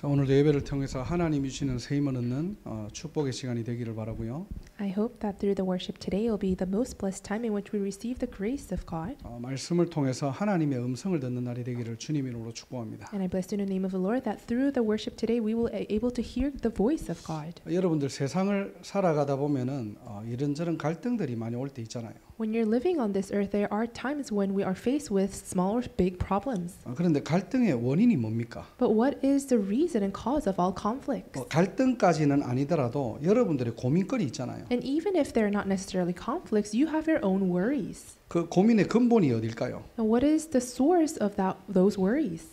자, 오늘도 예배를 통해서 하나님이 주시는 새 힘을 얻는 축복의 시간이 되기를 바라고요. I hope that through the worship today will be the most blessed time in which we receive the grace of God. 말씀을 통해서 하나님의 음성을 듣는 날이 되기를 주님 이름으로 축복합니다. And I bless you in the name of the Lord that through the worship today we will be able to hear the voice of God. 여러분들 세상을 살아가다 보면은 이런저런 갈등들이 많이 올 때 있잖아요. When you're living on this earth, there are times when we are faced with small or big problems. 그런데 갈등의 원인이 뭡니까? But what is the reason and cause of all conflicts? 갈등까지는 아니더라도 여러분들의 고민거리 있잖아요. And even if they're not necessarily conflicts, you have your own worries. 그 고민의 근본이 어딜까요? And what is the source of those worries?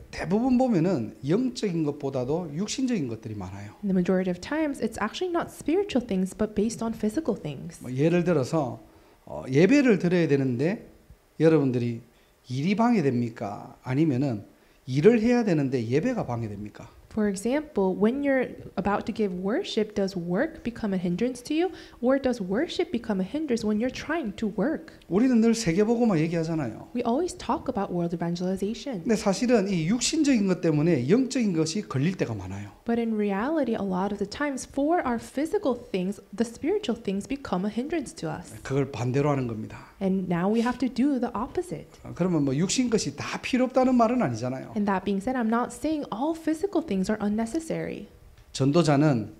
대부분 보면은 영적인 것보다도 육신적인 것들이 많아요. In the majority of times, it's actually not spiritual things, but based on physical things. 예를 들어서 예배를 드려야 되는데 여러분들이 일이 방해됩니까? 아니면은 일을 해야 되는데 예배가 방해됩니까? For example, when you're about to give worship, does work become a hindrance to you, or does worship become a hindrance when you're trying to work? 우리는 늘 세계복음화 얘기하잖아요. We always talk about world evangelization. 근데 사실은 이 육신적인 것 때문에 영적인 것이 걸릴 때가 많아요. But in reality, a lot of the times, for our physical things, the spiritual things become a hindrance to us. 그걸 반대로 하는 겁니다. And now we have to do the opposite. 그러면 뭐 육신 것이 다 필요 없다는 말은 아니잖아요. And that being said, I'm not saying all physical things are unnecessary. 전도자는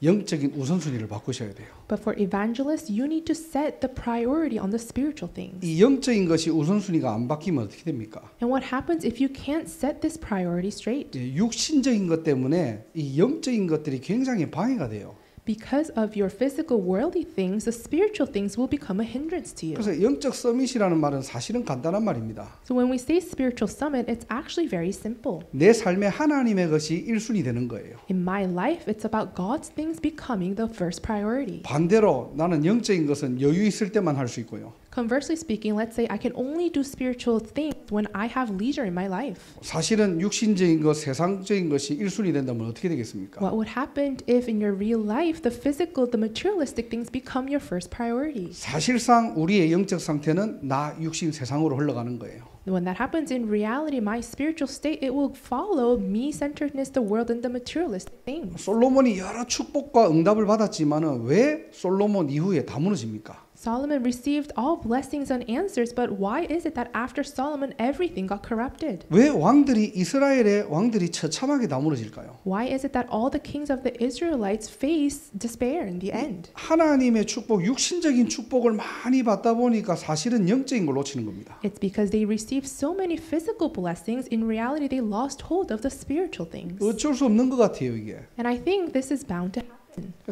영적인 우선순위를 바꾸셔야 돼요. But for evangelists, you need to set the priority on the spiritual things. 이 영적인 것이 우선순위가 안 바뀌면 어떻게 됩니까? And what happens if you can't set this priority straight? 육신적인 것 때문에 이 영적인 것들이 굉장히 방해가 돼요. Because of your physical worldly things, the spiritual things will become a hindrance to you. 그래서 영적 서밋이라는 말은 사실은 간단한 말입니다. So when we say spiritual summit, it's actually very simple. 내 삶에 하나님의 것이 1순위 되는 거예요. In my life, it's about God's things becoming the first priority. 반대로 나는 영적인 것은 여유 있을 때만 할 수 있고요. Conversely speaking, let's say I can only do spiritual things when I have leisure in my life. 사실은 육신적인 것, 세상적인 것이 1순위 된다면 어떻게 되겠습니까? What would happen if in your real life the physical, the materialistic things become your first priority? 사실상 우리의 영적 상태는 나, 육신, 세상으로 흘러가는 거예요. When that happens in reality, my spiritual state, it will follow me-centeredness, the world, and the materialistic things. 솔로몬이 여러 축복과 응답을 받았지만은 왜 솔로몬 이후에 다 무너집니까? Solomon received all blessings and answers, but why is it that after Solomon everything got corrupted? 왜 왕들이 이스라엘의 왕들이 처참하게 다 무너질까요? Why is it that all the kings of the Israelites face despair in the end? 하나님의 축복, 육신적인 축복을 많이 받다 보니까 사실은 영적인 걸 놓치는 겁니다. It's because they received so many physical blessings. In reality, they lost hold of the spiritual things. 어쩔 수 없는 것 같아요, 이게. And I think this is bound to happen.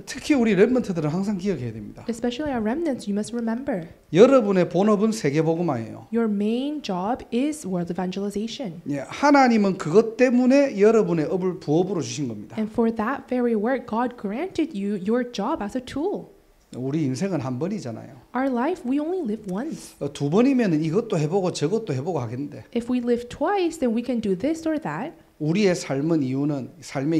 특히 우리 렘넌트들은 항상 기억해야 됩니다. Especially our remnants, you must remember. 여러분의 본업은 세계복음화예요. Your main job is world evangelization. 예, 하나님은 그것 때문에 여러분의 업을 부업으로 주신 겁니다. And for that very work, God granted you your job as a tool. 우리 인생은 한 번이잖아요. Our life, we only live once. 두 번이면 이것도 해보고 저것도 해보고 하겠는데 If we live twice, then we can do this or that. 우리의 삶의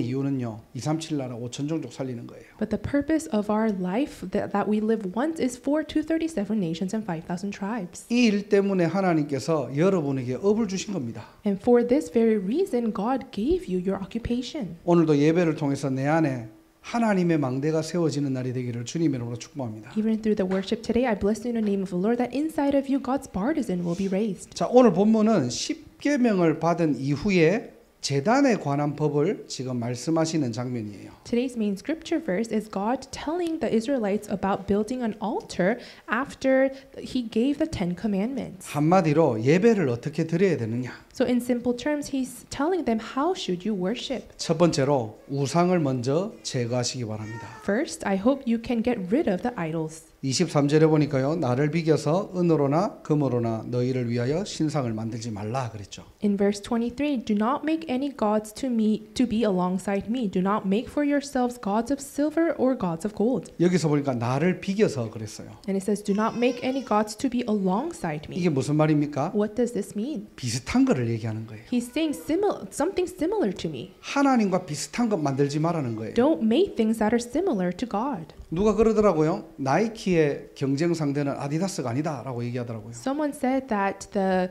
이유는요 237 나라 5천 종족 살리는 거예요. But the purpose of our life that we live once is for 237 nations and 5,000 tribes. 이 일 때문에 하나님께서 여러분에게 업을 주신 겁니다. And for this very reason, God gave you your occupation. 오늘도 예배를 통해서 내 안에 하나님의 망대가 세워지는 날이 되기를 주님의 이름으로 축복합니다. Even through the worship today, I bless you in the name of the Lord that inside of you, God's partisan will be raised. 자, 오늘 본문은 10계명을 받은 이후에 제단에 관한 법을 지금 말씀하시는 장면이에요. Today's main scripture verse is God telling the Israelites about building an altar after he gave the 10 commandments. 한마디로 예배를 어떻게 드려야 되느냐. So in simple terms, he's telling them how should you worship. 첫 번째로 우상을 먼저 제거하시기 바랍니다. First, I hope you can get rid of the idols. 23절에 보니까요. 나를 비겨서 은으로나 금으로나 너희를 위하여 신상을 만들지 말라 그랬죠. In verse 23, do not make any gods to be alongside me. Do not make for yourselves gods of silver or gods of gold. 여기서 보니까 나를 비겨서 그랬어요. And it says, do not make any gods to be alongside me. 이게 무슨 말입니까? What does this mean? 비슷한 거를 얘기하는 거예요. He's saying something similar to me. 하나님과 비슷한 것 만들지 말라는 거예요. Don't make things that are similar to God. 누가 그러더라고요. 나이키의 경쟁 상대는 아디다스가 아니다라고 얘기하더라고요. Someone said that the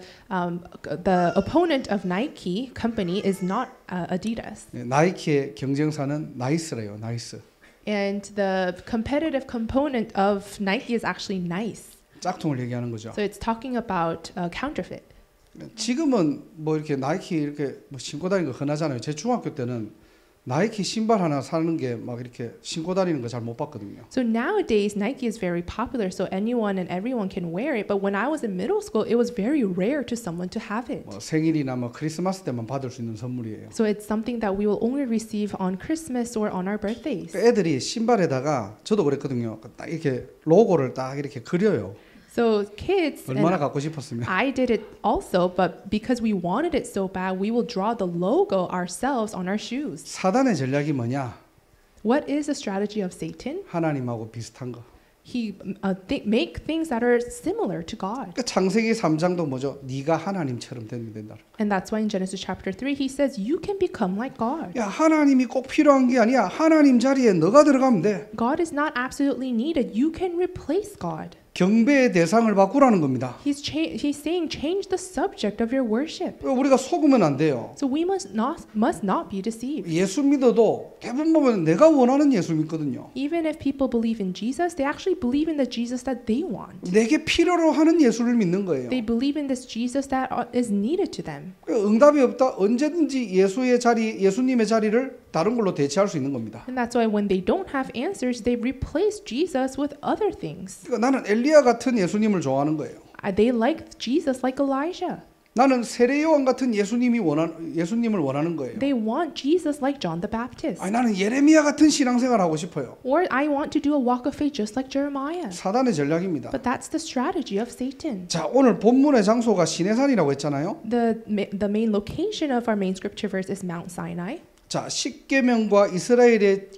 opponent of Nike company is not Adidas, 네, 나이키의 경쟁사는 나이스래요. 나이스. and the competitive component of Nike is actually Nice. 짝퉁을 얘기하는 거죠. So it's talking about counterfeit. 지금은 뭐 이렇게 나이키 이렇게 뭐 신고 다니는 거 흔하잖아요. 제 중학교 때는 나이키 신발 하나 사는 게 막 이렇게 신고 다니는 거 잘 못 봤거든요. So nowadays Nike is very popular, so anyone and everyone can wear it. But when I was in middle school, it was very rare to someone to have it. 뭐 생일이나 뭐 크리스마스 때만 받을 수 있는 선물이에요. So it's something that we will only receive on Christmas or on our birthdays. 애들이 신발에다가 저도 그랬거든요. 딱 이렇게 로고를 딱 이렇게 그려요. So kids, 얼마나 and 갖고 싶었으면. I did it also, but because we wanted it so bad, we will draw the logo ourselves on our shoes. 사단의 전략이 뭐냐? What is the strategy of Satan? 하나님하고 비슷한 거. He make things that are similar to God. 그러니까 창세기 3장도 뭐죠? 네가 하나님처럼 되면 된다. And that's why in Genesis chapter 3, he says, you can become like God. 야, 하나님이 꼭 필요한 게 아니야. 하나님 자리에 너가 들어가면 돼. God is not absolutely needed. You can replace God. 경배의 대상을 바꾸라는 겁니다. He's saying change the subject of your worship. 우리가 속으면 안 돼요. So we must not be deceived. 예수 믿어도 대부분 보면 내가 원하는 예수 믿거든요. Even if people believe in Jesus, they actually believe in the Jesus that they want. 내게 필요로 하는 예수를 믿는 거예요. They believe in this Jesus that is needed to them. 응답이 없다. 언제든지 예수님의 자리를 다른 걸로 대체할 수 있는 겁니다. And that's why when they don't have answers, they replace Jesus with other things. 그러니까 나는 엘리야 같은 예수님을 좋아하는 거예요. They like Jesus like Elijah. 나는 세례요한 같은 예수님을 원하는 거예요. They want Jesus like John the Baptist. 아니, 나는 예레미야 같은 신앙생활 하고 싶어요. Or I want to do a walk of faith just like Jeremiah. 사단의 전략입니다. But that's the strategy of Satan. 자, 오늘 본문의 장소가 시내산이라고 했잖아요. The main location of our main scripture verse is Mount Sinai. 자, 십계명과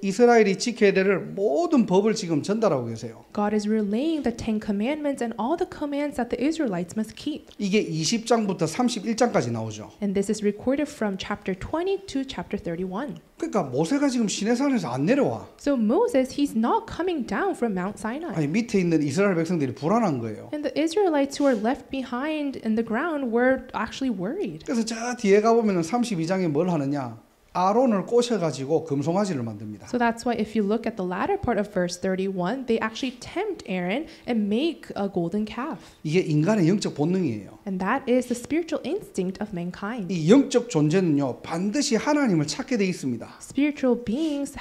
이스라엘이 지켜야 될 모든 법을 지금 전달하고 계세요. God is relaying the 10 commandments and all the commands that the Israelites must keep. 이게 20장부터 31장까지 나오죠. And this is recorded from chapter 20 to chapter 31. 그러니까 모세가 지금 시내산에서 안 내려와. So Moses, he's not coming down from Mount Sinai. 아니, 밑에 있는 이스라엘 백성들이 불안한 거예요. And the Israelites who are left behind in the ground were actually worried. 그래서 저 뒤에 가보면 32장에 뭘 하느냐? 아론을 꼬셔가지고 금송아지를 만듭니다. So that's why if you look at the latter part of verse 31, they actually tempt Aaron and make a golden calf. 이게 인간의 영적 본능이에요. And that is the spiritual instinct of mankind. 이 영적 존재는요, 반드시 하나님을 찾게 돼 있습니다. Spiritual beings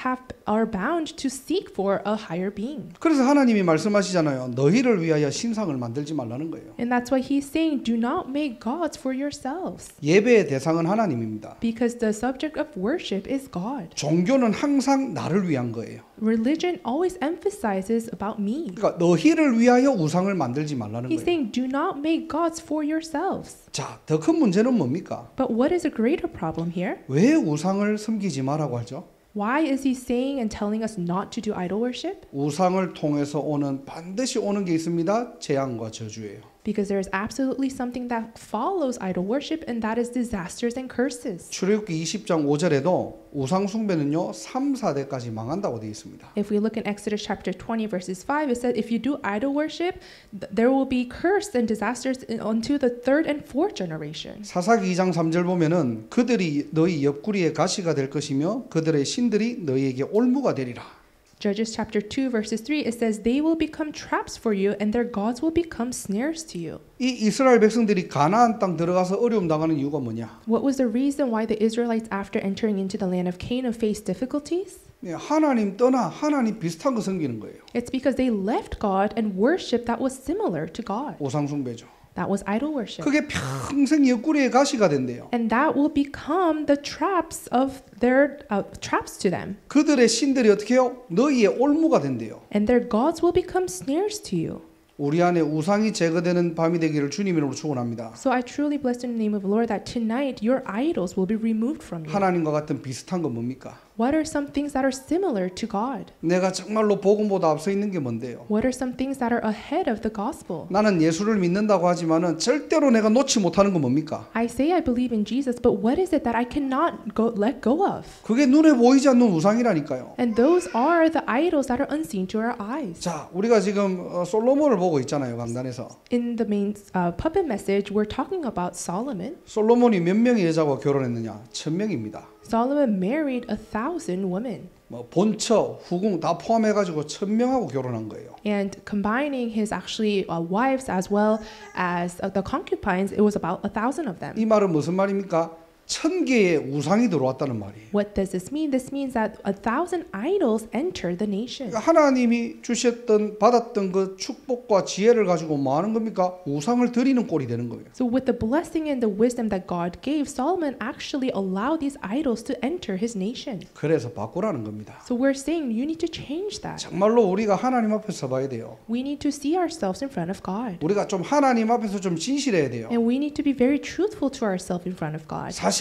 are bound to seek for a higher being. 그래서 하나님이 말씀하시잖아요. 너희를 위하여 신상을 만들지 말라는 거예요. And that's why he's saying, do not make gods for yourselves. 예배의 대상은 하나님입니다. Because the subject of worship is God. 종교는 항상 나를 위한 거예요. Religion always emphasizes about me. 그러니까 너희를 위하여 우상을 만들지 말라는 He's 거예요. saying, do not make gods for yourselves. 자, 더 큰 문제는 뭡니까? But what is a greater problem here? 왜 우상을 섬기지 마라고 하죠? Why is he saying and telling us not to do idol worship? 우상을 통해서 반드시 오는 게 있습니다. 재앙과 저주예요. Because there is absolutely something that follows idol worship, and that is disasters and curses. 출애굽기 20장 5절에도 우상 숭배는요 3, 4대까지 망한다고 되어 있습니다. If we look in Exodus chapter 20 verses 5, it says if you do idol worship, there will be curse and disasters unto the third and fourth generation. 사사기 2장 3절 보면은 그들이 너희 옆구리에 가시가 될 것이며 그들의 신들이 너희에게 올무가 되리라. Judges chapter 2 verses 3, it says they will become traps for you and their gods will become snares to you. 이 이스라엘 백성들이 가나안 땅 들어가서 어려움 당하는 이유가 뭐냐? What was the reason why the Israelites after entering into the land of Canaan faced difficulties? 하나님 떠나 하나님 비슷한 거 섬기는 거예요. It's because they left God and worship that was similar to God. 우상 숭배죠. That was idol worship. 그게 평생 옆구리에 가시가 된대요. And that will become the traps of their traps to them. 그들의 신들이 어떻게 해요? 너희의 올무가 된대요. And their gods will become snares to you. 우리 안에 우상이 제거되는 밤이 되기를 주님 이름으로 축원합니다. So I truly bless in the name of the Lord that tonight your idols will be removed from you. 하나님과 같은 비슷한 건 뭡니까? What are some things that are similar to God? 내가 정말로 복음보다 앞서 있는 게 뭔데요? What are some things that are ahead of the gospel? 나는 예수를 믿는다고 하지만은 절대로 내가 놓지 못하는 건 뭡니까? I say I believe in Jesus, but what is it that I cannot let go of? 그게 눈에 보이지 않는 우상이라니까요. And those are the idols that are unseen to our eyes. 자, 우리가 지금 솔로몬을 보고 있잖아요, 강단에서. In the main puppet message, we're talking about Solomon. 솔로몬이 몇 명의 여자와 결혼했느냐? 1000명입니다. Solomon married 1,000 women. 뭐 본처, 후궁 다 포함해가지고 1000명하고 결혼한 거예요. And combining his actually wives as well as the concubines, it was about 1,000 of them. 이 말은 무슨 말입니까? 1000개의 우상이 들어왔다는 말이에요. What does this mean? This means that 1,000 idols entered the nation. 그러니까 하나님이 주셨던 받았던 그 축복과 지혜를 가지고 뭐 하는 겁니까? 우상을 드리는 꼴이 되는 거예요. So with the blessing and the wisdom that God gave, Solomon actually allowed these idols to enter his nation. 그래서 바꾸라는 겁니다. So we're saying you need to change that. 정말로 우리가 하나님 앞에 서봐야 돼요. We need to see ourselves in front of God. 우리가 좀 하나님 앞에서 좀 진실해야 돼요. And we need to be very truthful to ourselves in front of God. 사실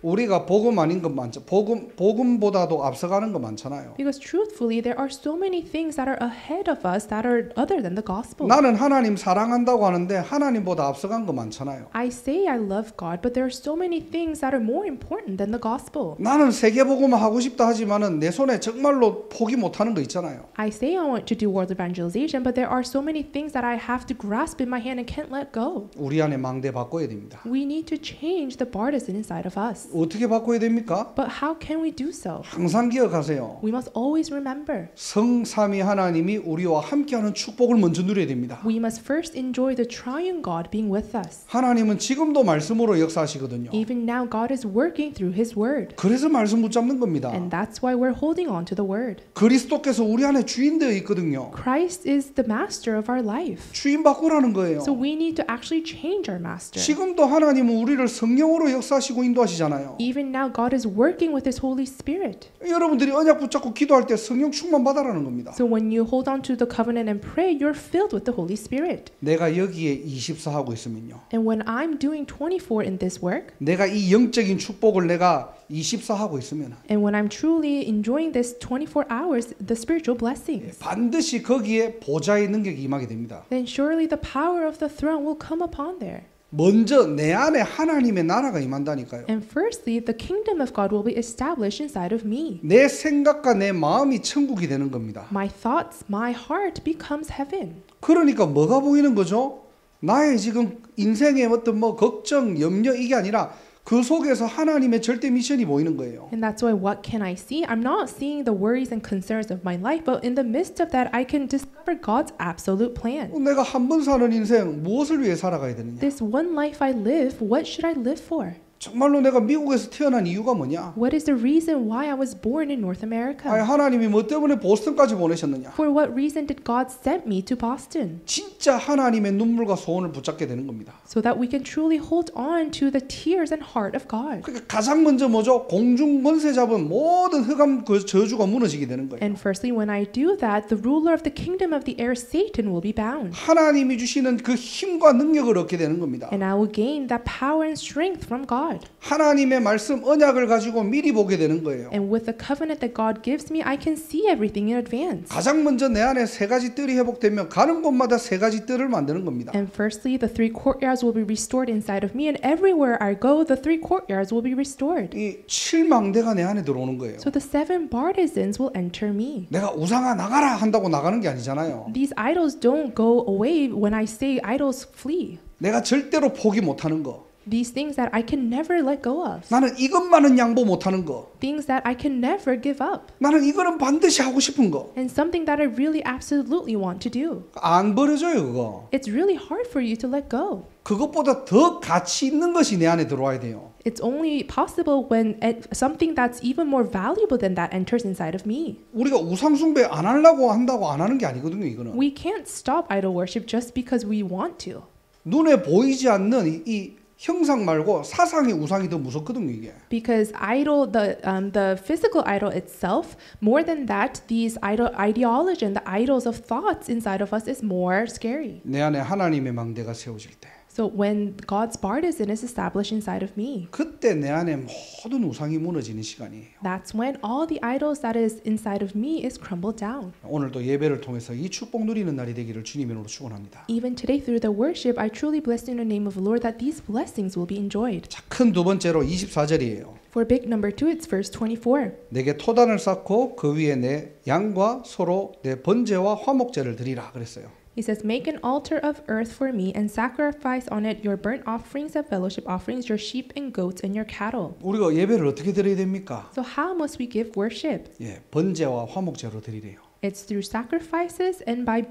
우리가 복음 아닌 것 많죠. 복음보다도 앞서가는 거 많잖아요. Because truthfully, there are so many things that are ahead of us that are other than the gospel. 나는 하나님 사랑한다고 하는데 하나님보다 앞서간 거 많잖아요. I say I love God, but there are so many things that are more important than the gospel. 나는 세계 복음을 하고 싶다 하지만은 내 손에 정말로 포기 못하는 거 있잖아요. I say I want to do world evangelization, but there are so many things that I have to grasp in my hand and can't let go. 우리 안에 망대 바꿔야 됩니다. We need to change the partisan inside of us. 어떻게 바꿔야 됩니까? But how can we do so? 항상 기억하세요. We must always remember. 성삼위 하나님이 우리와 함께하는 축복을 먼저 누려야 됩니다. We must first enjoy the triune God being with us. 하나님은 지금도 말씀으로 역사하시거든요. Even now, God is working through His Word. 그래서 말씀 붙잡는 겁니다. And that's why we're holding on to the Word. 그리스도께서 우리 안에 주인 되어 있거든요. Christ is the master of our life. 주인 바꾸라는 거예요. So we need to actually change our master. 지금도 하나님은 우리를 성령으로 역사하시고 인도하시잖아요. Even now, God is working with His Holy Spirit. 여러분들이 언약 붙잡고 기도할 때 성령 충만 받아라는 겁니다. So when you hold on to the covenant and pray, you're filled with the Holy Spirit. 내가 여기에 24 하고 있으면요. And when I'm doing 24 in this work, 내가 이 영적인 축복을 내가 24 하고 있으면 and when I'm truly enjoying this 24 hours, the spiritual blessings, 반드시 거기에 보좌의 능력이 임하게 됩니다. then surely the power of the throne will come upon there. 먼저 내 안에 하나님의 나라가 임한다니까요. And firstly, the kingdom of God will be established inside of me. 내 생각과 내 마음이 천국이 되는 겁니다. My thoughts, my heart becomes heaven. 그러니까 뭐가 보이는 거죠? 나의 지금 인생의 어떤 뭐 걱정, 염려 이게 아니라 그 속에서 하나님의 절대 미션이 보이는 거예요. And that's why what can I see? I'm not seeing the worries and concerns of my life, but in the midst of that, I can discover God's absolute plan. 내가 한 번 사는 인생 무엇을 위해 살아가야 되느냐? This one life I live, what should I live for? 정말로 내가 미국에서 태어난 이유가 뭐냐? What is the reason why I was born in North America? 아니, 하나님이 뭐 때문에 보스턴까지 보내셨느냐? For what reason did God send me to Boston? 진짜 하나님의 눈물과 소원을 붙잡게 되는 겁니다. So that we can truly hold on to the tears and heart of God. 그러니까 가장 먼저 뭐죠? 공중 권세 잡은 모든 흑암 그 저주가 무너지게 되는 거예요. And firstly, when I do that, the ruler of the kingdom of the air, Satan, will be bound. 하나님이 주시는 그 힘과 능력을 얻게 되는 겁니다. And I will gain that power and strength from God. 하나님의 말씀 언약을 가지고 미리 보게 되는 거예요. And with the covenant that God gives me, I can see everything in advance. 가장 먼저 내 안에 세 가지 뜰이 회복되면 가는 곳마다 세 가지 뜰을 만드는 겁니다. And firstly, the three courtyards will be restored inside of me, and everywhere I go, the three courtyards will be restored. 이 칠망대가 내 안에 들어오는 거예요. So the seven partisans will enter me. 내가 우상아 나가라 한다고 나가는 게 아니잖아요. These idols don't go away when I say idols flee. 내가 절대로 포기 못하는 거. These things that I can never let go of. 나는 이것만은 양보 못하는 거. Things that I can never give up. 나는 이거는 반드시 하고 싶은 거. And something that I really absolutely want to do. 안 버려져요 그거. It's really hard for you to let go. 그것보다 더 가치 있는 것이 내 안에 들어와야 돼요. It's only possible when something that's even more valuable than that enters inside of me. 우리가 우상 숭배 안 하려고 한다고 안 하는 게 아니거든요 이거는. We can't stop idol worship just because we want to. 눈에 보이지 않는 이 형상 말고 사상의 우상이 더 무섭거든요 이게. Because the physical idol itself, more than that, these ideology and the idols of thoughts inside of us is more scary. 내 안에 하나님의 망대가 세워질 때. So when God's partisan is established inside of me, 그때 내 안에 모든 우상이 무너지는 시간이에요. that's when all the idols that is inside of me is crumbled down. 오늘도 예배를 통해서 이 축복 누리는 날이 되기를 주님의 이름으로 축원합니다. Even today through the worship, I truly bless in the name of the Lord that these blessings will be enjoyed. 자, 큰 두 번째로 24절이에요. For big number 2, it's verse 24. 내게 토단을 쌓고 그 위에 내 양과 소로 내 번제와 화목제를 드리라 그랬어요. He says, make an altar of earth for me and sacrifice on it your burnt offerings and fellowship offerings, your sheep and goats and your cattle. 우리가 예배를 어떻게 드려야 됩니까? So how must we give worship? 예, 번제와 화목제로 드리래요. It's through sacrifices and by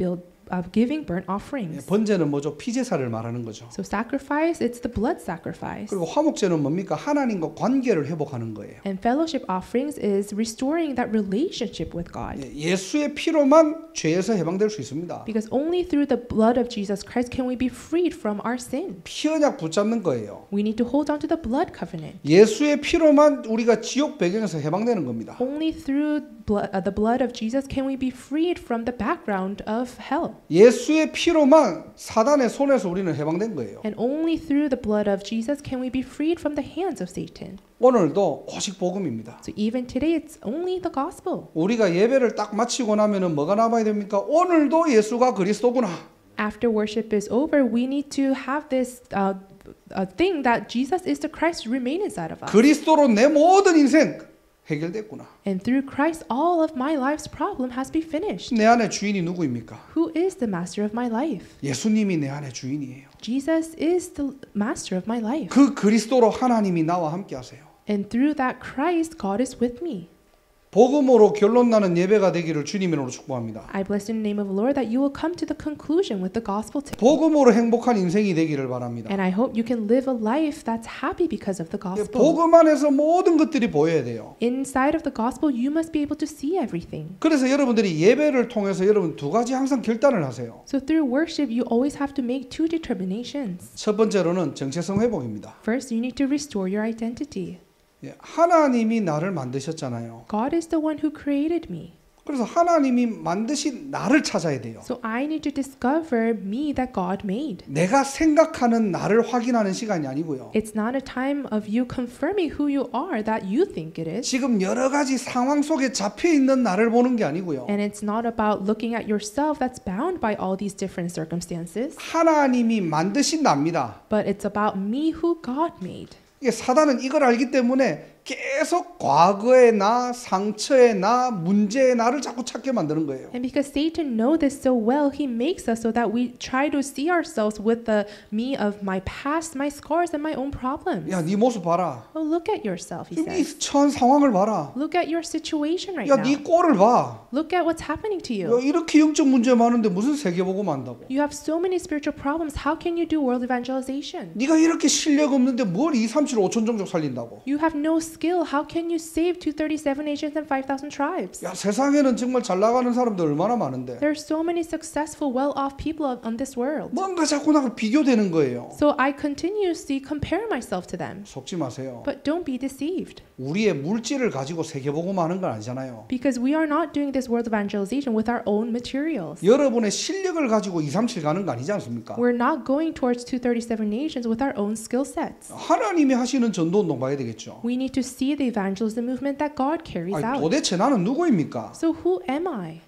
giving burnt 예, offerings. 번제는 뭐죠? 피제사를 말하는 거죠. So sacrifice, it's the blood sacrifice. 그리고 화목제는 뭡니까? 하나님과 관계를 회복하는 거예요. And fellowship offerings is restoring that relationship with God. 예, 예수의 피로만 죄에서 해방될 수 있습니다. Because only through the blood of Jesus Christ can we be freed from our sin. 피 언약 붙잡는 거예요. We need to hold on to the blood covenant. 예수의 피로만 우리가 지옥 배경에서 해방되는 겁니다. Only through the blood of Jesus can we be freed from the background of hell. 예수의 피로만 사단의 손에서 우리는 해방된 거예요. And only through the blood of Jesus can we be freed from the hands of Satan. 오늘도 오직 복음입니다. So even today, it's only the gospel. 우리가 예배를 딱 마치고 나면은 뭐가 남아야 됩니까? 오늘도 예수가 그리스도구나. After worship is over, we need to have this thing that Jesus is the Christ remain inside of us. 그리스도로 내 모든 인생 해결됐구나. And through Christ, all of my life's problem has been finished. 내 안에 주인이 누구입니까? Who is the master of my life? 예수님이 내 안에 주인이에요. Jesus is the master of my life. 그 그리스도로 하나님이 나와 함께 하세요. And through that Christ, God is with me. 복음으로 결론 나는 예배가 되기를 주님의 이름으로 축복합니다. I bless in the name of the Lord that you will come to the conclusion with the gospel today. 복음으로 행복한 인생이 되기를 바랍니다. And I hope you can live a life that's happy because of the gospel. 복음 안에서 모든 것들이 보여야 돼요. Inside of the gospel, you must be able to see everything. 그래서 여러분들이 예배를 통해서 여러분 두 가지 항상 결단을 하세요. So through worship, you always have to make two determinations. 첫 번째로는 정체성 회복입니다. First, you need to restore your identity. 예, 하나님이 나를 만드셨잖아요. God is the one who created me. 그래서 하나님이 만드신 나를 찾아야 돼요. So I need to discover me that God made. 내가 생각하는 나를 확인하는 시간이 아니고요. It's not a time of you confirming who you are that you think it is. 지금 여러 가지 상황 속에 잡혀 있는 나를 보는 게 아니고요. And it's not about looking at yourself that's bound by all these different circumstances. 하나님이 만드신 나입니다. But it's about me who God made. 이게 사단은 이걸 알기 때문에 계속 과거의 나, 상처의 나, 문제의 나를 자꾸 찾게 만드는 거예요. And because Satan knows this so well, he makes us so that we try to see ourselves with the me of my past, my scars, and my own problems. 야, 네 모습 봐라. Oh, look at yourself, he 네 says. 처한 상황을 봐라. Look at your situation right 야, now. 네 꼴을 봐. Look at what's happening to 야, you. 이렇게 영적 문제 많은데 무슨 세계복음 한다고? You have so many spiritual problems. How can you do world evangelization? 네가 이렇게 실력 없는데 뭘 2, 3, 7, 5천 종족 살린다고? You have no skill. How can you save 237 nations and 5,000 tribes? 야, 세상에는 정말 잘 나가는 사람들 얼마나 많은데 There are so many successful, well-off people on this world. 뭔가 자꾸 나가 비교되는 거예요. So I continuously compare myself to them. 속지 마세요. But don't be deceived. 우리의 물질을 가지고 세계복음 하는 건 아니잖아요. Because we are not doing this world evangelization with our own materials. 여러분의 실력을 가지고 2, 3, 7 가는 거 아니지 않습니까? We're not going towards 237 nations with our own skill sets. 하나님이 하시는 전도운동 봐야 되겠죠. We need to see the evangelism movement that God carries 아니, out. 도대체 나는 누구입니까? So who am I?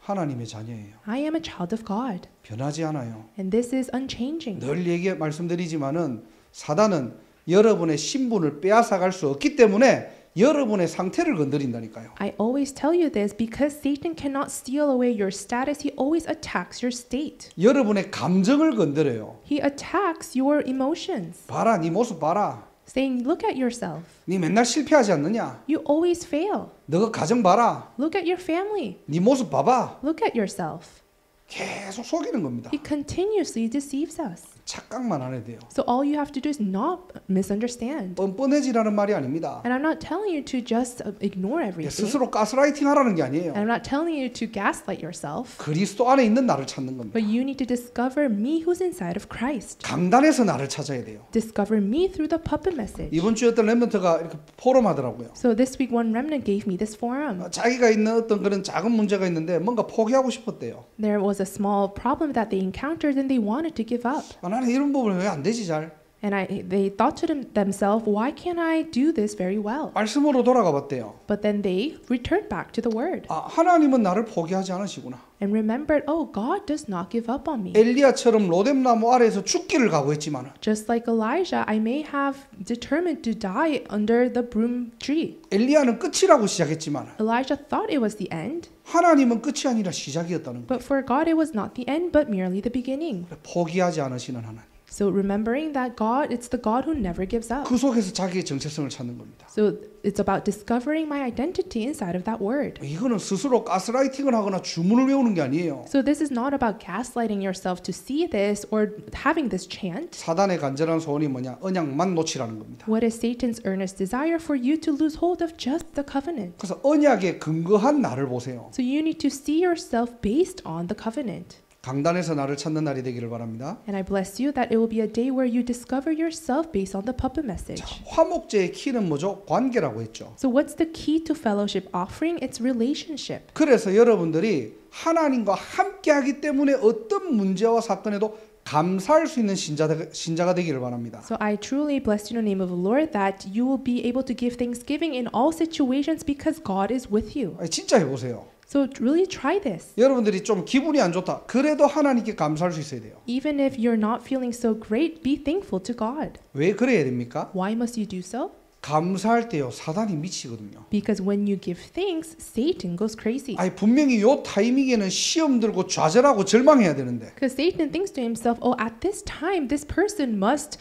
하나님의 자녀예요. I am a child of God. 변하지 않아요. And this is unchanging. 늘 말씀드리지만은 사단은 여러분의 신분을 빼앗아갈 수 없기 때문에 여러분의 상태를 건드린다니까요. I always tell you this because Satan cannot steal away your status. He always attacks your state. 여러분의 감정을 건드려요. He attacks your emotions, 봐라, 네 모습 봐라. saying, look at yourself. 네 맨날 실패하지 않느냐? You always fail. 너가 가정 봐라. Look at your family. 네 모습 봐봐. Look at yourself. 계속 속이는 겁니다. He continuously deceives us. 착각만 안 해도 돼요. So all you have to do is not misunderstand. 뻔뻔해지라는 말이 아닙니다. And I'm not telling you to just ignore everything. 스스로 가스라이팅 하라는 게 아니에요. And I'm not telling you to gaslight yourself. 그리스도 안에 있는 나를 찾는 겁니다. But you need to discover me who's inside of Christ. 강단에서 나를 찾아야 돼요. Discover me through the puppet message. 이번 주에 어떤 렘넌트가 이렇게 포럼 하더라고요. So this week one remnant gave me this forum. 자기가 있는 어떤 그런 작은 문제가 있는데 뭔가 포기하고 싶었대요. There was a small problem that they encountered and they wanted to give up. 나는 이런 부분은 왜 안 되지 잘? And they thought to themselves, why can't I do this very well? 말씀으로 돌아가 봤대요. But then they returned back to the word 아, 하나님은 나를 포기하지 않으시구나. and remembered, oh, God does not give up on me. 엘리야처럼 로뎀나무 아래에서 죽기를 각오했지만 Just like Elijah, I may have determined to die under the broom tree. 엘리야는 끝이라고 시작했지만 Elijah thought it was the end, 하나님은 끝이 아니라 시작이었다는 거예요. but for God it was not the end, but merely the beginning. 포기하지 않으시는 하나님. So remembering that God, it's the God who never gives up. 그 속에서 자기의 정체성을 찾는 겁니다. So it's about discovering my identity inside of that word. 이거는 스스로 가스라이팅을 하거나 주문을 외우는 게 아니에요. So this is not about gaslighting yourself to see this or having this chant. 사단의 간절한 소원이 뭐냐? 언약만 놓치라는 겁니다. What is Satan's earnest desire for you to lose hold of just the covenant? 그래서 언약에 근거한 나를 보세요. So you need to see yourself based on the covenant. 강단에서 나를 찾는 날이 되기를 바랍니다. And I bless you that it will be a day where you discover yourself based on the puppet message. 자, 화목제의 키는 뭐죠? 관계라고 했죠. So what's the key to fellowship offering? It's relationship. 그래서 여러분들이 하나님과 함께하기 때문에 어떤 문제와 사건에도 감사할 수 있는 신자가 되기를 바랍니다. So I truly bless you in the name of the Lord that you will be able to give thanksgiving in all situations because God is with you. 아니, 진짜 해보세요. So really try this. 여러분들이 좀 기분이 안 좋다. 그래도 하나님께 감사할 수 있어야 돼요. Even if you're not feeling so great, be thankful to God. 왜 그래야 됩니까? Why must you do so? 감사할 때요 사단이 미치거든요. Because when you give thanks, Satan goes crazy. 아니 분명히 요 타이밍에는 시험 들고 좌절하고 절망해야 되는데 Because Satan thinks to himself, oh, at this time, this person must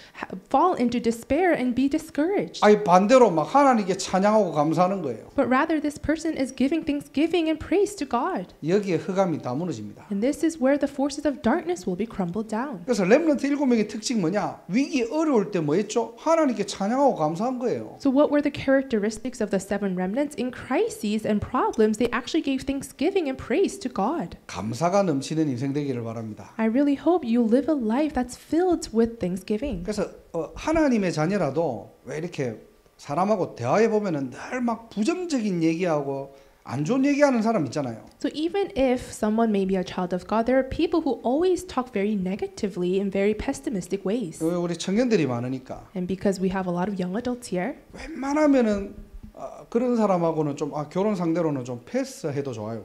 fall into despair and be discouraged. 아니 반대로 막 하나님께 찬양하고 감사하는 거예요. But rather, this person is giving thanksgiving and praise to God. 여기에 흑암이 다 무너집니다. And this is where the forces of darkness will be crumbled down. 그래서 렘넌트 7명의 특징 뭐냐? 위기 어려울 때 뭐 했죠? 하나님께 찬양하고 감사한 거예요. So what were the characteristics of the seven remnants? In crises and problems, they actually gave thanksgiving and praise to God. 감사가 넘치는 인생 되기를 바랍니다. I really hope you live a life that's filled with thanksgiving. 그래서 하나님의 자녀라도 왜 이렇게 사람하고 대화해 보면은 늘 막 부정적인 얘기하고 안 좋은 얘기하는 사람 있잖아요. So even if someone may be a child of God, there are people who always talk very negatively in very pessimistic ways. 우리 청년들이 많으니까 And because we have a lot of young adults here, 웬만하면은 그런 사람하고는 좀 결혼 상대로는 좀 패스해도 좋아요.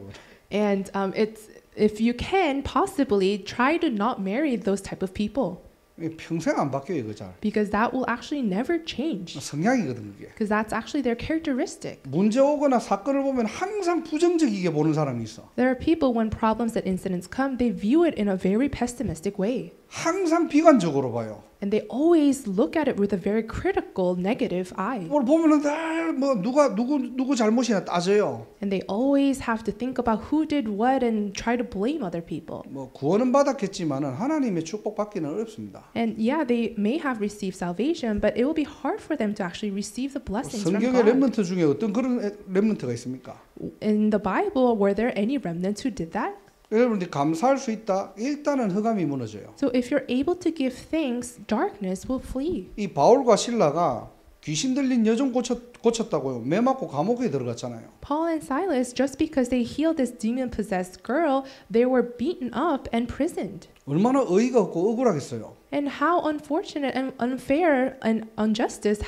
and it's if you can possibly try to not marry those type of people. 평생 안 바뀌어요, 그 잘. Because that will actually never change. 성향이거든 그게. Because that's actually their characteristic. 문제 오거나 사건을 보면 항상 부정적이게 보는 사람이 있어. There are people when problems and incidents come, they view it in a very pessimistic way. 항상 비관적으로 봐요. And they always look at it with a very critical, negative eye. 뭘 보면은 뭐 누구 잘못이나 따져요. And they always have to think about who did what and try to blame other people. 뭐 구원은 받았겠지만은 하나님의 축복 받기는 어렵습니다. And yeah, they may have received salvation, but it will be hard for them to actually receive the blessings from 성경의 God. 렘넌트 중에 어떤 그런 렘넌트가 있습니까? In the Bible, were there any remnants who did that? 여러분들이 감사할 수 있다. 일단은 흑암이 무너져요. So if you're able to give thanks, darkness will flee. 이 바울과 실라가 귀신 들린 여종 고쳤다고요. 매 맞고 감옥에 들어갔잖아요. Paul and Silas, just because they healed this demon-possessed girl, they were beaten up and imprisoned. 얼마나 어이가 없고 억울하겠어요. And how unfortunate and unfair and injustice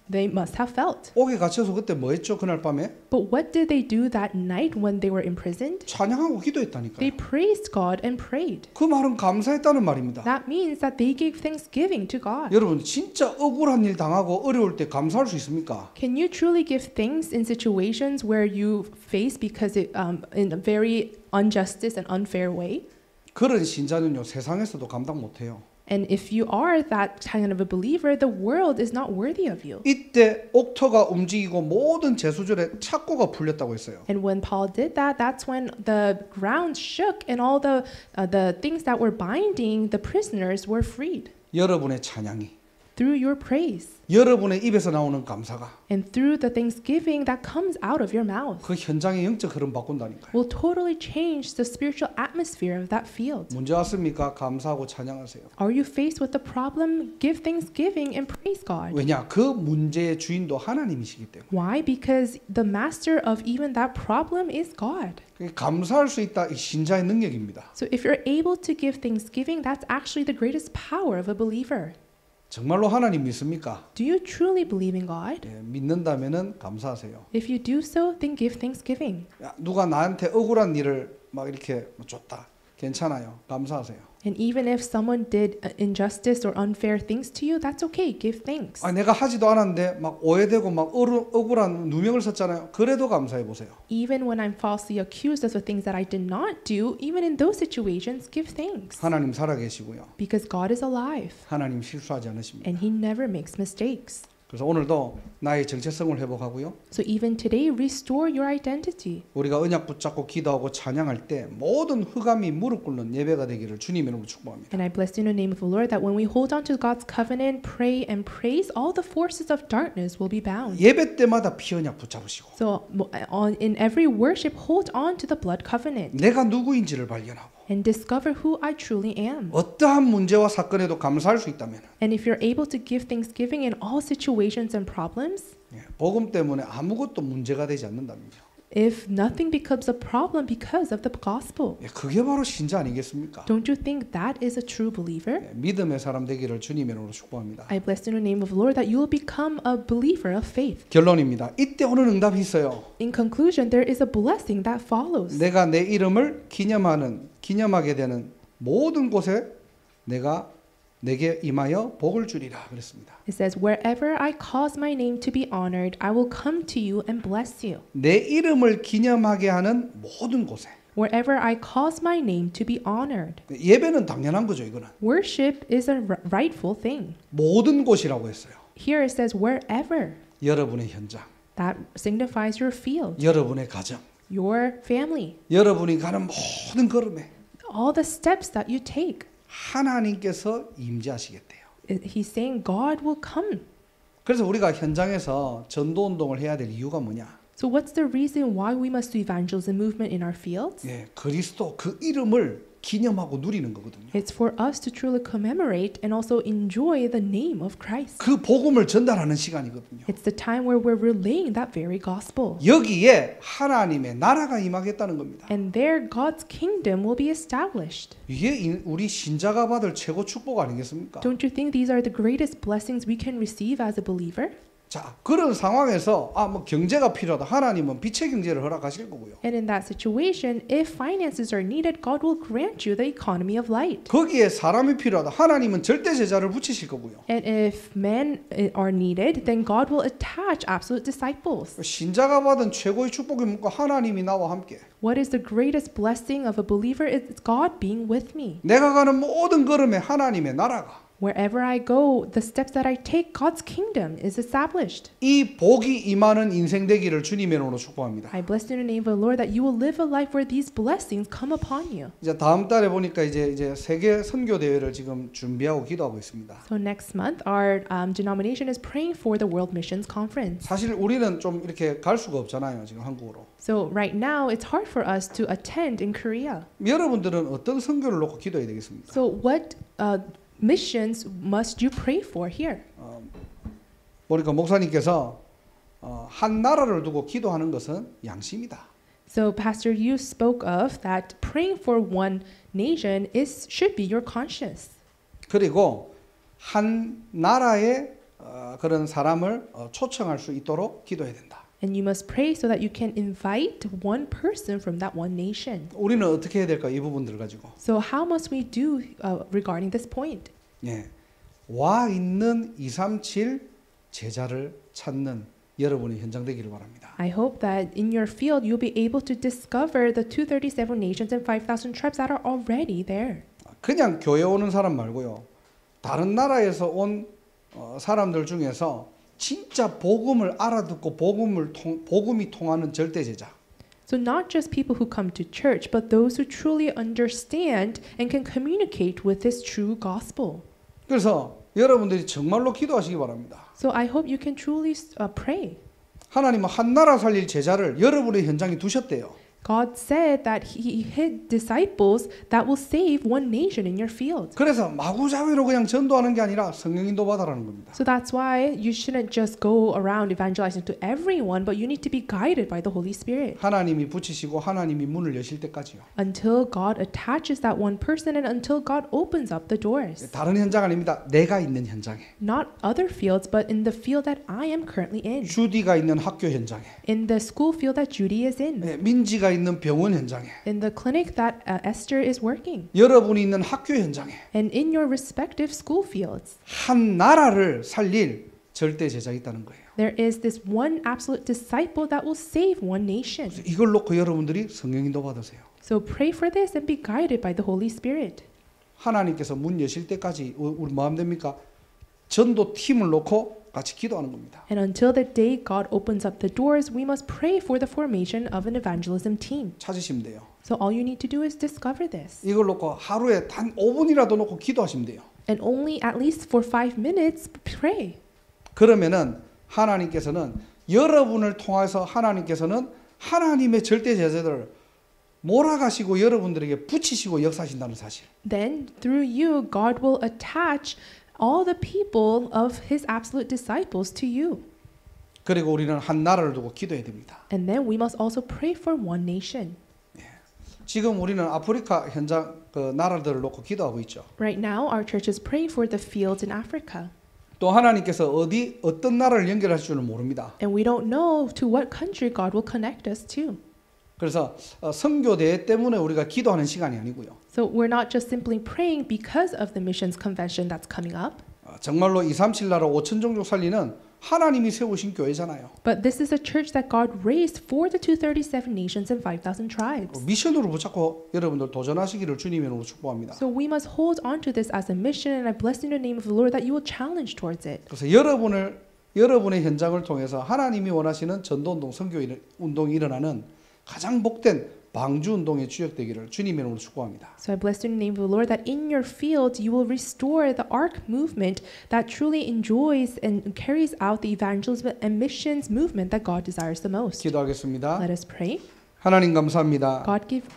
they must have felt. 옥에 갇혀서 그때 뭐 했죠? 그날 밤에? But what did they do that night when they were imprisoned? 찬양하고 기도했다니까요. They praised God and prayed. 그 말은 감사했다는 말입니다. That means that they gave thanksgiving to God. 여러분 진짜 억울한 일 당하고 어려울 때 감사할 수 있습니까? Can you truly give thanks in situations where you face because it in a very injustice and unfair way? 그런 신자는요 세상에서도 감당 못해요. And if you are that kind of a believer, the world is not worthy of you. 이때 옥터가 움직이고 모든 제수절에 착고가 풀렸다고 했어요. And when Paul did that, that's when the ground shook and all the things that were binding the prisoners were freed. 여러분의 찬양이 through your praise 여러분의 입에서 나오는 감사가 and through the thanksgiving that comes out of your mouth 그 현장의 영적 흐름 바꾼다니까요. will totally change the spiritual atmosphere of that field. 문제 왔습니까? 감사하고 찬양하세요. Are you faced with a problem? Give thanksgiving and praise God. 왜냐? 그 문제의 주인도 하나님이시기 때문에. Why? Because the master of even that problem is God. 감사할 수 있다. 이 신자의 능력입니다. So if you're able to give thanksgiving, that's actually the greatest power of a believer. 정말로 하나님 믿습니까? Do you truly believe in God? 예, 믿는다면은 감사하세요. If you do so, then give thanksgiving. 야, 누가 나한테 억울한 일을 막 이렇게 줬다. 괜찮아요. 감사하세요. And even if someone did injustice or unfair things to you, that's okay. Give thanks. 아, 내가 하지도 않았는데 막 오해되고 막 억울한 누명을 썼잖아요. 그래도 감사해 보세요. Even when I'm falsely accused of the things that I did not do, even in those situations, give thanks. 하나님 살아계시고요. Because God is alive 하나님 실수하지 않으십니다. and He never makes mistakes. 그래서 오늘도 나의 정체성을 회복하고요. So even today, restore your identity. 우리가 언약 붙잡고 기도하고 찬양할 때 모든 흑암이 무릎 꿇는 예배가 되기를 주님의 이름으로 축복합니다. And I bless you in the name of the Lord that when we hold on to God's covenant, pray and praise, all the forces of darkness will be bound. 예배 때마다 피언약 붙잡으시고 So in every worship, hold on to the blood covenant 내가 누구인지를 발견하고 and discover who I truly am. 어떠한 문제와 사건에도 감사할 수 있다면 And if you're able to give thanksgiving in all situations and problems, 복음 때문에 아무것도 문제가 되지 않는다면요. if nothing becomes a problem because of the gospel, 그게 바로 신자 아니겠습니까? don't you think that is a true believer? 믿음의 사람 되기를 주님의 이름으로 축복합니다. I bless you in the name of the Lord that you will become a believer of faith. 결론입니다. 이때 오는 응답이 있어요. In conclusion, there is a blessing that follows. 내가 내 이름을 기념하게 되는 모든 곳에 내게 임하여 복을 주리라 그랬습니다. It says, wherever I cause my name to be honored, I will come to you and bless you. 내 이름을 기념하게 하는 모든 곳에 Wherever I cause my name to be honored. 예배는 당연한 거죠. 이거는 Worship is a rightful thing. 모든 곳이라고 했어요. Here it says wherever. 여러분의 현장, That signifies your field, 여러분의 가정, your family, 여러분이 가는 모든 걸음에 all the steps that you take. 하나님께서 임재하시겠대요. He's saying God will come. 그래서 우리가 현장에서 전도 운동을 해야 될 이유가 뭐냐? So what's the reason why we must do evangelism movement in our fields? 예, 그리스도 그 이름을 기념하고 누리는 거거든요. It's for us to truly commemorate and also enjoy the name of Christ. 그 복음을 전달하는 시간이거든요. It's the time where we're relaying that very gospel. 여기에 하나님의 나라가 임하겠다는 겁니다. And there God's kingdom will be established. 이게 우리 신자가 받을 최고 축복 아니겠습니까? Don't you think these are the greatest blessings we can receive as a believer? 자, 그런 상황에서 뭐 경제가 필요하다. 하나님은 빛의 경제를 허락하실 거고요. And in that situation, if finances are needed, God will grant you the economy of light. 거기에 사람이 필요하다. 하나님은 절대 제자를 붙이실 거고요. And if men are needed, then God will attach absolute disciples. 신자가 받은 최고의 축복이 뭔가 하나님이 나와 함께. What is the greatest blessing of a believer? It's God being with me. 내가 가는 모든 걸음에 하나님의 나라가 Wherever I go, the steps that I take, God's kingdom is established. 이 복이 임하는 인생 되기를 주님의 이름으로 축복합니다. I bless you in the name of the Lord that you will live a life where these blessings come upon you. 이제 다음 달에 보니까 이제 세계 선교 대회를 지금 준비하고 기도하고 있습니다. So next month, our denomination is praying for the World Missions Conference. 사실 우리는 좀 이렇게 갈 수가 없잖아요, 지금 한국으로. So right now, it's hard for us to attend in Korea. 여러분들은 어떤 선교를 놓고 기도해야 되겠습니까? So what missions must you pray for here? 보니까 목사님께서 한 나라를 두고 기도하는 것은 양심이다. So Pastor Yu spoke of that praying for one nation should be your conscience. 그리고 한 나라의 그런 사람을 초청할 수 있도록 기도해야 된다. And you must pray so that you can invite one person from that one nation. 우리는 어떻게 해야 될까 이 부분들을 가지고. So how must we do regarding this point? 예, 와 있는 237 제자를 찾는 여러분의 현장 되기를 바랍니다. I hope that in your field you'll be able to discover the 237 nations and 5,000 tribes that are already there. 그냥 교회 오는 사람 말고요. 다른 나라에서 온 사람들 중에서 진짜 복음을 알아듣고 복음이 통하는 절대 제자. So not just people who come to church, but those who truly understand and can communicate with this true gospel. 그래서 여러분들이 정말로 기도하시기 바랍니다. So I hope you can truly pray. 하나님은 한 나라 살릴 제자를 여러분의 현장에 두셨대요. God said that He hid disciples that will save one nation in your field. 그래서 마구잡이로 그냥 전도하는 게 아니라 성령 인도 받아라는 겁니다. So that's why you shouldn't just go around evangelizing to everyone, but you need to be guided by the Holy Spirit 하나님이 붙이시고 하나님이 문을 여실 때까지요. until God attaches that one person and until God opens up the doors. 다른 현장 아닙니다. 내가 있는 현장에. Not other fields, but in the field that I am currently in. 주디가 있는 학교 현장에. In the school field that Judy is in. 민지가 있는 병원 현장에. In the clinic that Esther is working. 여러분이 있는 학교 현장에. And in your respective school fields. 한 나라를 살릴 절대 제자가 있다는 거예요. There is this one absolute disciple that will save one nation. 이걸 놓고 여러분들이 성령 인도 받으세요. So pray for this and be guided by the Holy Spirit. 하나님께서 문 여실 때까지 우리 뭐 하면 됩니까? 전도 팀을 놓고 같이 기도하는 겁니다. And until the day God opens up the doors, we must pray for the formation of an evangelism team. 찾으시면 돼요. So all you need to do is discover this. 이걸 놓고 하루에 단 5분이라도 놓고 기도하시면 돼요. And only at least for 5 minutes pray. 그러면은 하나님께서는 여러분을 통해서 하나님께서는 하나님의 절대 제자들을 몰아가시고 여러분들에게 붙이시고 역사하신다는 사실. Then through you, God will attach all the people of His absolute disciples to you. 그리고 우리는 한 나라를 두고 기도해야 됩니다. And then we must also pray for one nation. 지금 우리는 아프리카 현장 그 나라들을 놓고 기도하고 있죠. Right now, our church is praying for the fields in Africa. 또 하나님께서 어떤 나라를 연결할 줄은 모릅니다. And we don't know to what country God will connect us to. 그래서 선교 대회 때문에 우리가 기도하는 시간이 아니고요. So we're not just simply praying because of the missions convention that's coming up. 정말로 237 나라 5천 종족 살리는 하나님이 세우신 교회잖아요. But this is a church that God raised for the 237 nations and 5,000 tribes. 미션으로 붙잡고 여러분들 도전하시기를 주님의 이름으로 축복합니다. So we must hold on to this as a mission, and I bless in the name of the Lord that you will challenge towards it. 그래서 여러분의 현장을 통해서 하나님이 원하시는 전도운동, 선교운동이 일어나는 가장 복된 방주운동의 주역되기를 주님의 이름으로 축복합니다. So I bless in the name of the Lord that in your field you will restore the ARC movement that truly enjoys and carries out the evangelism and missions movement that God desires the most. 기도하겠습니다. Let us pray. 하나님 감사합니다.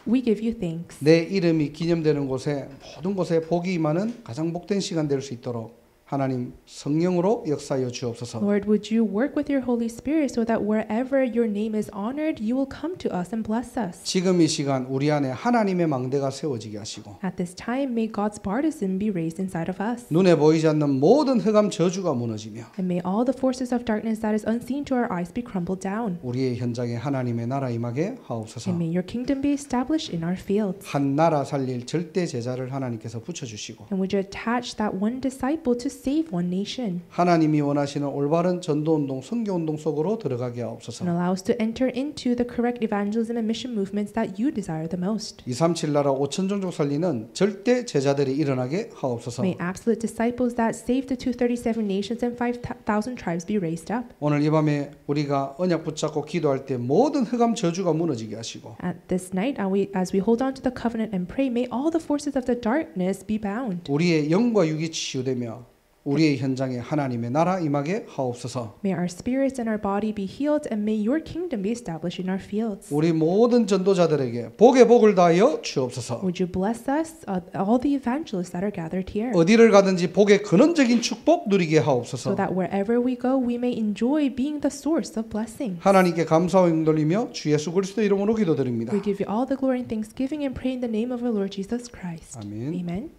We give you thanks. 내 이름이 기념되는 곳에 모든 곳에 복이 임하는 가장 복된 시간 될 수 있도록 하나님 성령으로 역사하여 주옵소서. Lord, would you work with your Holy Spirit so that wherever your name is honored, you will come to us and bless us. 지금 이 시간 우리 안에 하나님의 망대가 세워지게 하시고 At this time, may God's partisan be raised inside of us. 눈에 보이지 않는 모든 흑암 저주가 무너지며 And may all the forces of darkness that is unseen to our eyes be crumbled down. 우리의 현장에 하나님의 나라 임하게 하옵소서. And may your kingdom be established in our fields. 한 나라 살릴 절대 제자를 하나님께서 붙여주시고 And would you attach that one disciple to save one nation? 하나님이 원하시는 올바른 전도운동, 선교운동 속으로 들어가게 하옵소서. And allow us to enter into the correct evangelism and mission movements that you desire the most. 237 나라 5천 종족 살리는 절대 제자들이 일어나게 하옵소서. May absolute disciples that save the 237 nations and 5,000 tribes be raised up. 오늘 이 밤에 우리가 언약 붙잡고 기도할 때 모든 흑암 저주가 무너지게 하시고 At this night, as we hold on to the covenant and pray, may all the forces of the darkness be bound. 우리의 영과 육이 치유되며 우리의 현장에 하나님의 나라 임하게 하옵소서. May our spirits and our body be healed, and may your kingdom be established in our fields. 우리 모든 전도자들에게 복의 복을 다하여 주옵소서. Would you bless us, all the evangelists that are gathered here, 어디를 가든지 복의 근원적인 축복 누리게 so 하옵소서. that wherever we go, we may enjoy being the source of blessing. 하나님께 감사와 영광 돌리며 주 예수 그리스도 이름으로 기도드립니다. We give you all the glory and thanksgiving and pray in the name of our Lord Jesus Christ. 아멘. Amen.